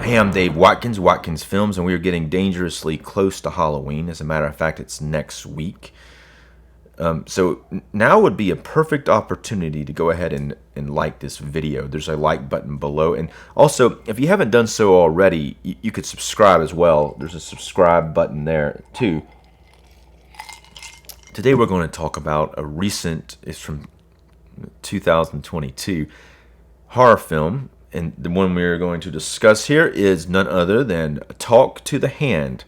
Hey, I'm Dave Watkins, Watkins Films, and we are getting dangerously close to Halloween. As a matter of fact, it's next week. So now would be a perfect opportunity to go ahead and like this video. There's a like button below. And also, if you haven't done so already, you could subscribe as well. There's a subscribe button there too. Today we're going to talk about it's from 2022, horror film. And the one we're going to discuss here is none other than Talk to the Hand.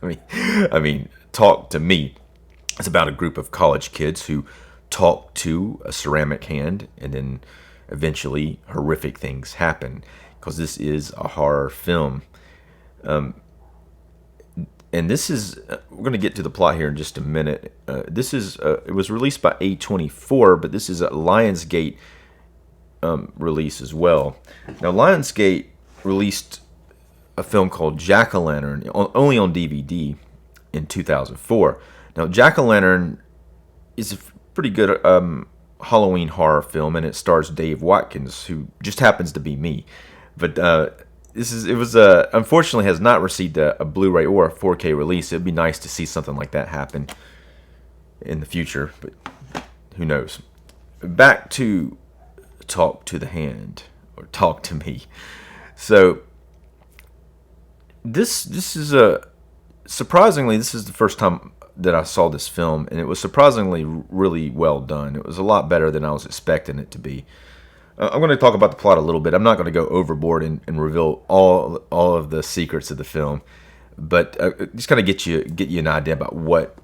I mean, Talk to Me. It's about a group of college kids who talk to a ceramic hand, and then eventually horrific things happen, because this is a horror film. And this is, we're going to get to the plot here in just a minute. It was released by A24, but this is a Lionsgate release as well. Now, Lionsgate released a film called Jack-O-Lantern only on DVD in 2004. Now, Jack-O-Lantern is a pretty good Halloween horror film, and it stars Dave Watkins, who just happens to be me. But unfortunately has not received a Blu-ray or a 4K release. It'd be nice to see something like that happen in the future, but who knows. Back to Talk to the Hand, or Talk to Me. So this is surprisingly, this is the first time that I saw this film, and it was surprisingly really well done. It was a lot better than I was expecting it to be. I'm going to talk about the plot a little bit. I'm not going to go overboard and reveal all of the secrets of the film, but just kind of get you an idea about what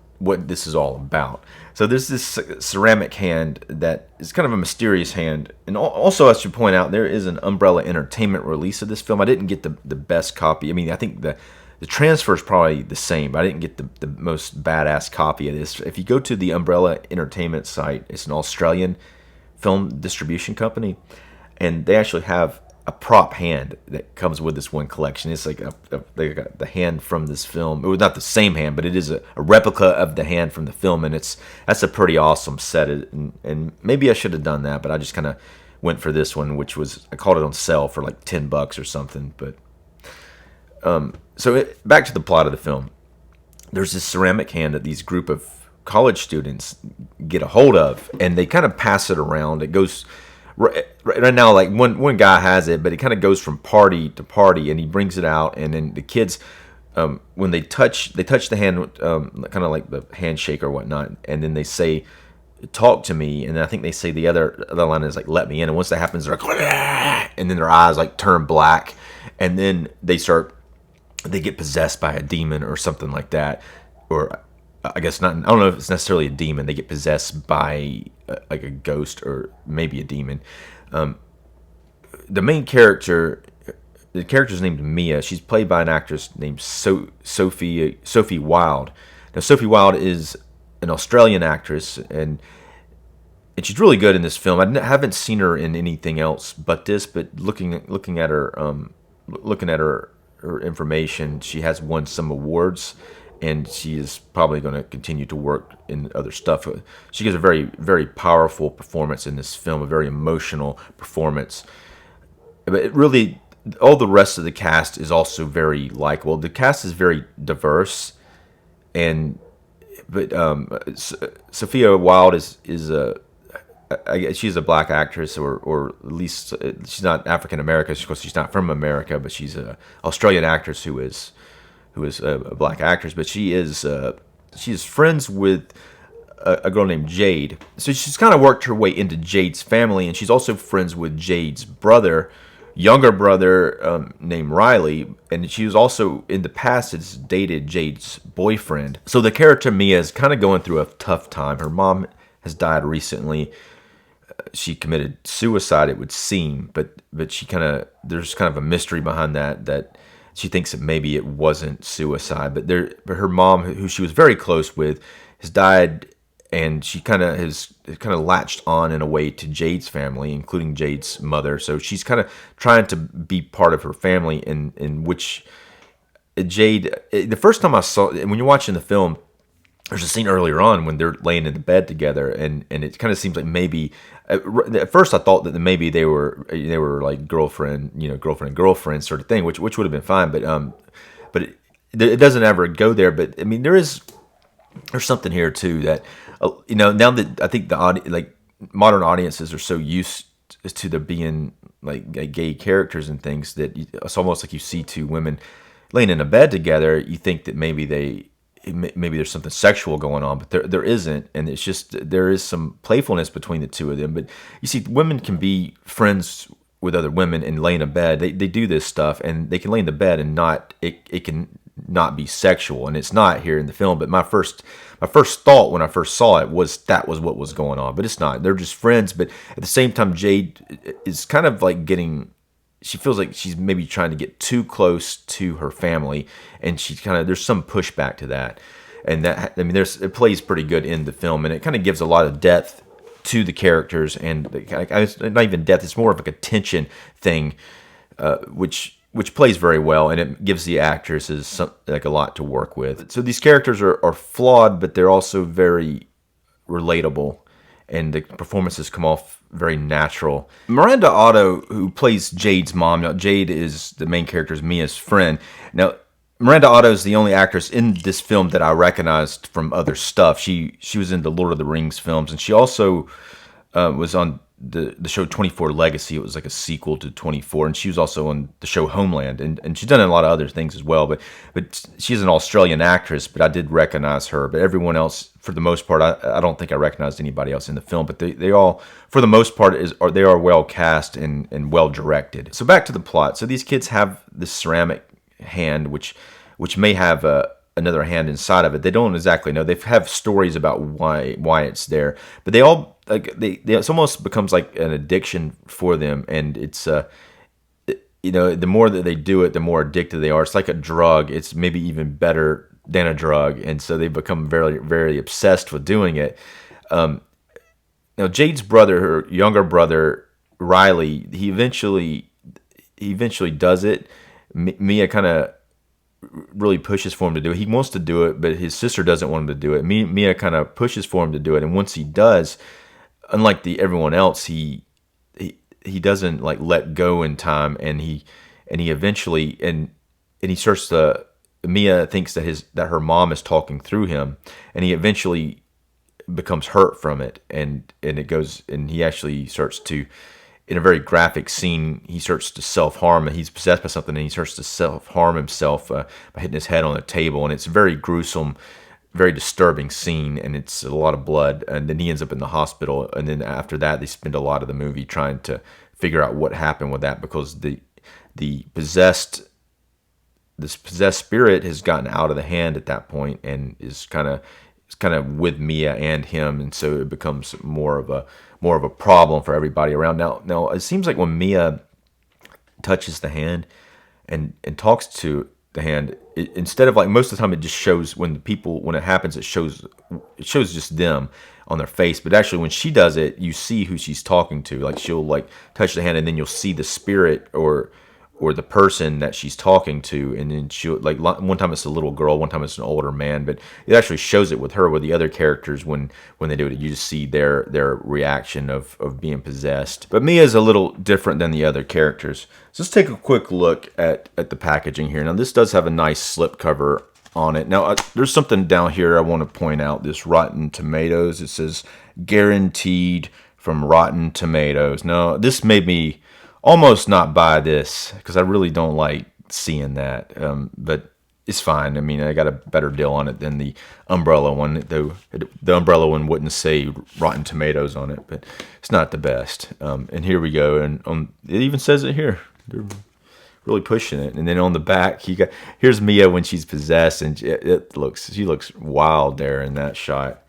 this is all about. So there's this ceramic hand that is kind of a mysterious hand. And also, I should point out, there is an Umbrella Entertainment release of this film. I didn't get the best copy. I mean, I think the transfer is probably the same, but I didn't get the most badass copy of this. If you go to the Umbrella Entertainment site, it's an Australian film distribution company, and they actually have a prop hand that comes with this one collection. It's like the hand from this film. It was not the same hand, but it is a replica of the hand from the film, and that's a pretty awesome set. And maybe I should have done that, but I just kind of went for this one, which was, I called it on sale for like $10 or something. But back to the plot of the film. There's this ceramic hand that these group of college students get a hold of, and they kind of pass it around. It goes right now, like one guy has it, but it kind of goes from party to party, and he brings it out, and then the kids, when they touch the hand, kind of like the handshake or whatnot, and then they say, "Talk to me," and I think they say the other line is like, "Let me in." And once that happens, they're like, "Ah!" And then their eyes like turn black, and then they get possessed by a demon or something like that, or I guess not. I don't know if it's necessarily a demon. They get possessed by like a ghost or maybe a demon. The main character, the character's named Mia. She's played by an actress named Sophie Wilde. Now, Sophie Wilde is an Australian actress, and she's really good in this film. I haven't seen her in anything else but this. But looking at her, her information, she has won some awards, and she is probably going to continue to work in other stuff. She gives a very, very powerful performance in this film, a very emotional performance. But it really, all the rest of the cast is also very likable. The cast is very diverse, but Sophia Wilde is I guess she's a black actress, or at least she's not African American. Of course, she's not from America, but she's an Australian actress who is a black actress. But she is friends with a girl named Jade. So she's kind of worked her way into Jade's family, and she's also friends with Jade's younger brother named Riley, and she was also in the past has dated Jade's boyfriend. So the character Mia is kind of going through a tough time. Her mom has died recently. She committed suicide, it would seem, but there's kind of a mystery behind that she thinks that maybe it wasn't suicide, but her mom, who she was very close with, has died, and she kind of latched on in a way to Jade's family, including Jade's mother. So she's kind of trying to be part of her family, in which Jade, the first time I saw, when you're watching the film, there's a scene earlier on when they're laying in the bed together, and it kind of seems like maybe at first I thought that maybe they were like girlfriend and girlfriend sort of thing, which would have been fine, but it doesn't ever go there. But I mean, there's something here too that now that I think like modern audiences are so used to there being like gay characters and things that it's almost like you see two women laying in a bed together, you think that maybe there's something sexual going on, but there isn't, and it's just there is some playfulness between the two of them. But you see, women can be friends with other women and lay in a bed. They do this stuff, and they can lay in the bed and not it can not be sexual, and it's not here in the film. But my first thought when I first saw it was that was what was going on, but it's not. They're just friends. But at the same time, Jade is kind of like she feels like she's maybe trying to get too close to her family, and there's some pushback to that, and that, I mean, it plays pretty good in the film, and it kind of gives a lot of depth to the characters, and it's not even depth; it's more of like a tension thing, which plays very well, and it gives the actresses like a lot to work with. So these characters are flawed, but they're also very relatable, and the performances come off very natural. Miranda Otto, who plays Jade's mom, now Jade is the main character, is Mia's friend. Now, Miranda Otto is the only actress in this film that I recognized from other stuff. She was in the Lord of the Rings films, and she also was on the show 24 Legacy. It was like a sequel to 24, and she was also on the show Homeland, and she's done a lot of other things as well, but she's an Australian actress, but I did recognize her. But everyone else, for the most part, I don't think I recognized anybody else in the film, but they all, for the most part, they are well cast and well directed. So back to the plot. So these kids have this ceramic hand, which may have another hand inside of it. They don't exactly know. They have stories about why it's there, but they all it almost becomes like an addiction for them, and it's the more that they do it, the more addicted they are. It's like a drug. It's maybe even better than a drug, and so they become very, very obsessed with doing it. Now Jade's brother, her younger brother Riley, he eventually does it. Mia kind of really pushes for him to do it. He wants to do it, but his sister doesn't want him to do it. Mia kind of pushes for him to do it, and once he does, unlike everyone else, he doesn't like let go in time, and he eventually and he starts to. Mia thinks that her mom is talking through him, and he eventually becomes hurt from it, and it goes, and he actually starts to, in a very graphic scene, he starts to self-harm, and he's possessed by something, and he starts to self-harm himself by hitting his head on a table, and it's a very gruesome, very disturbing scene, and it's a lot of blood, and then he ends up in the hospital, and then after that, they spend a lot of the movie trying to figure out what happened with that, because this possessed spirit has gotten out of the hand at that point, and is kind of with Mia and him, and so it becomes more of a problem for everybody around. Now it seems like when Mia touches the hand and talks to the hand, instead of like most of the time it just shows when it happens, it shows just them on their face, but actually when she does it, you see who she's talking to. Like she'll like touch the hand, and then you'll see the spirit or the person that she's talking to, and then she'll, like, one time it's a little girl, one time it's an older man, but it actually shows it with her. With the other characters, when they do it, you just see their reaction of being possessed. But Mia's a little different than the other characters. So let's take a quick look at the packaging here. Now this does have a nice slipcover on it. Now there's something down here I want to point out. This Rotten Tomatoes, it says guaranteed from Rotten Tomatoes. Now this made me almost not buy this, because I really don't like seeing that, but it's fine. I mean, I got a better deal on it than the Umbrella one, though the Umbrella one wouldn't say Rotten Tomatoes on it, but it's not the best. And here we go, and it even says it here. They're really pushing it. And then on the back, here's Mia when she's possessed, and she looks wild there in that shot.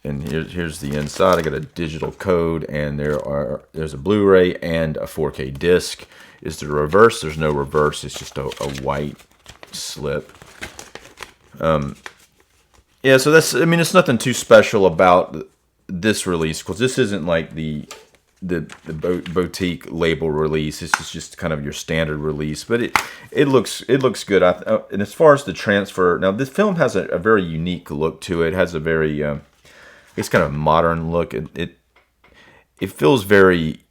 And here's the inside. I got a digital code, and there's a Blu-ray and a 4K disc. Is there a reverse? There's no reverse. It's just a white slip. Yeah, so it's nothing too special about this release, because this isn't like the boutique label release. This is just kind of your standard release, but it looks good. And as far as the transfer, now this film has a very unique look to it. It has a very it's kind of modern look. It feels very,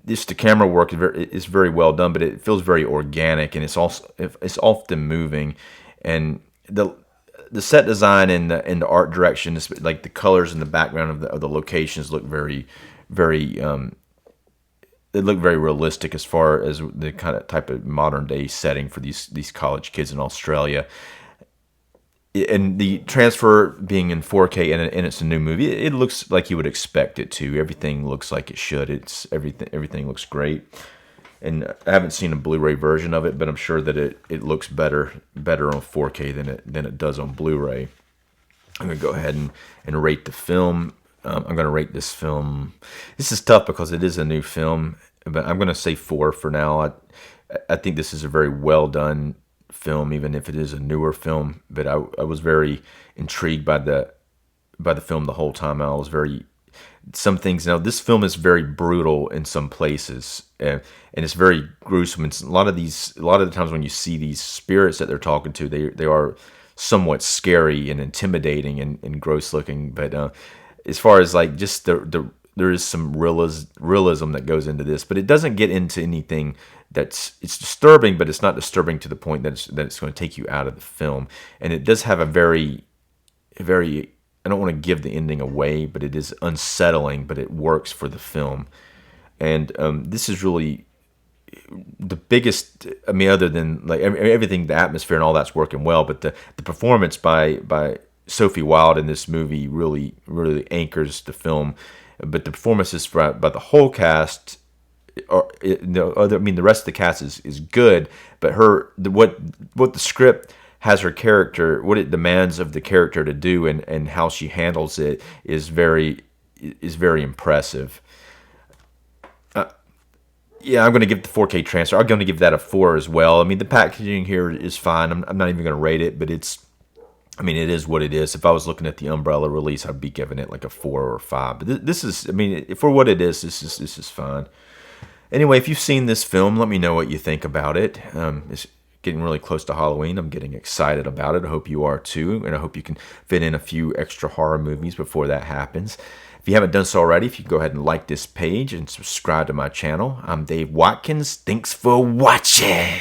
just the camera work is very well done, but it feels very organic, and it's often moving, and the set design and the art direction, like the colors in the background of the locations, look very they look very realistic as far as the kind of type of modern day setting for these college kids in Australia. And the transfer being in 4K and it's a new movie, it looks like you would expect it to. Everything looks like it should. Everything looks great. And I haven't seen a Blu-ray version of it, but I'm sure that it looks better on 4K than it does on Blu-ray. I'm gonna go ahead and rate the film. I'm gonna rate this film. This is tough because it is a new film, but I'm gonna say 4 for now. I think this is a very well done film, even if it is a newer film. But I was very intrigued by the film the whole time. I was very some things. Now this film is very brutal in some places, and it's very gruesome. And a lot of the times when you see these spirits that they're talking to, they are somewhat scary and intimidating and gross looking. But as far as like just there is some realism that goes into this, but it doesn't get into anything it's disturbing, but it's not disturbing to the point that it's going to take you out of the film. And it does have a very, very, I don't want to give the ending away, but it is unsettling, but it works for the film. And this is really the biggest, I mean, other than like everything, the atmosphere and all that's working well, but the performance by Sophie Wilde in this movie really, really anchors the film. But the performances by the whole cast, the rest of the cast is good, but what the script has her character, what it demands of the character to do, and how she handles it is very impressive. Yeah, I'm going to give the 4K transfer. I'm going to give that a 4 as well. I mean, the packaging here is fine. I'm not even going to rate it, but it is what it is. If I was looking at the Umbrella release, I'd be giving it like a 4 or a 5. But this is, I mean, for what it is, this is fine. Anyway, if you've seen this film, let me know what you think about it. It's getting really close to Halloween. I'm getting excited about it. I hope you are too, and I hope you can fit in a few extra horror movies before that happens. If you haven't done so already, if you go ahead and like this page and subscribe to my channel. I'm Dave Watkins. Thanks for watching.